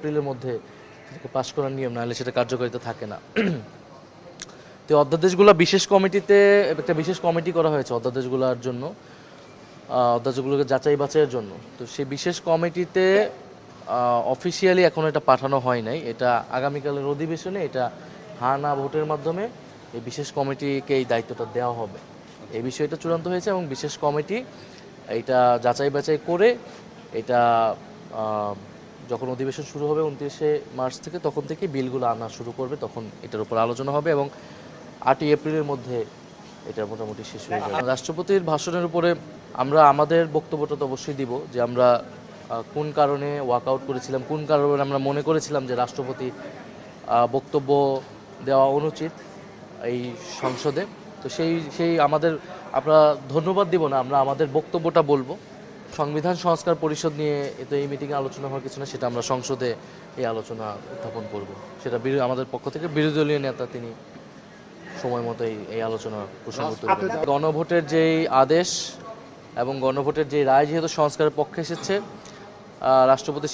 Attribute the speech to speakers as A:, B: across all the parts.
A: এপ্রিলের মধ্যে পাশ করার নিয়ম, নাহলে সেটা কার্যকারিতা থাকে না। তো অধ্যাদেশগুলো বিশেষ কমিটিতে একটা বিশেষ কমিটি করা হয়েছে অধ্যাদেশগুলোর জন্য, অধ্যাদেশগুলোকে যাচাই বাছাইয়ের জন্য। তো সেই বিশেষ কমিটিতে অফিসিয়ালি এখন এটা পাঠানো হয় নাই, এটা আগামীকালের অধিবেশনে এটা হা না ভোটের মাধ্যমে এই বিশেষ কমিটিকে এই দায়িত্বটা দেওয়া হবে। এই বিষয়টা চূড়ান্ত হয়েছে এবং বিশেষ কমিটি এটা যাচাই বাছাই করে এটা যখন অধিবেশন শুরু হবে 29শে মার্চ থেকে, তখন থেকে বিলগুলো আনা শুরু করবে, তখন এটার উপর আলোচনা হবে এবং 8ই এপ্রিলের মধ্যে এটা মোটামুটি শেষ হয়ে যাবে। রাষ্ট্রপতির ভাষণের উপরে আমরা আমাদের বক্তব্যটা তো অবশ্যই দিব, যে আমরা কোন কারণে ওয়াকআউট করেছিলাম, কোন কারণে আমরা মনে করেছিলাম যে রাষ্ট্রপতি বক্তব্য দেওয়া অনুচিত এই সংসদে। তো সেই আমাদের আমরা ধন্যবাদ দিব না, আমরা আমাদের বক্তব্যটা বলবো। সংবিধান সংস্কার পরিষদ নিয়ে তো এই মিটিংয়ে আলোচনা হওয়ার কিছু না, সেটা আমরা সংসদে এই আলোচনা উত্থাপন করব। সেটা আমাদের পক্ষ থেকে বিরোধী দলীয় নেতা তিনি সময় মতো এই আলোচনার প্রসঙ্গ তুলবেন। গণভোটের যেই আদেশ এবং গণভোটের যে রায় যেহেতু সংস্কারের পক্ষে এসেছে, রাষ্ট্রপতি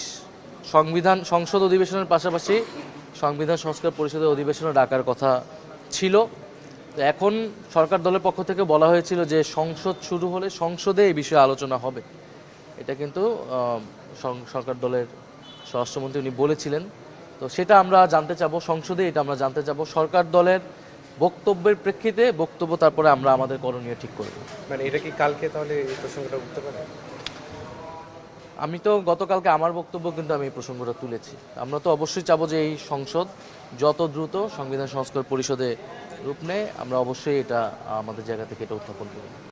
A: সংসদ অধিবেশনের পাশাপাশি সংবিধান সংস্কার পরিষদের অধিবেশনও ডাকার কথা ছিল। তো এখন সরকার দলের পক্ষ থেকে বলা হয়েছিল যে সংসদ শুরু হলে সংসদে এই বিষয়ে আলোচনা হবে। এটা কিন্তু সরকার দলের স্বরাষ্ট্রমন্ত্রী উনি বলেছিলেন। তো সেটা আমরা জানতে চাবো সংসদে, এটা আমরা জানতে চাবো সরকার দলের বক্তব্যের প্রেক্ষিতে বক্তব্য, তারপরে আমরা আমাদের করণীয় ঠিক করব।
B: মানে এটা কি কালকে তাহলে এই প্রসঙ্গটা উঠতে পারে?
A: আমি তো গতকালকে আমার বক্তব্য কিন্তু আমি এই প্রসঙ্গটা তুলেছি। আমরা তো অবশ্যই চাবো যে এই সংসদ যত দ্রুত সংবিধান সংস্কার পরিষদে রূপ নেয়, আমরা অবশ্যই এটা আমাদের জায়গা থেকে এটা উত্থাপন করব।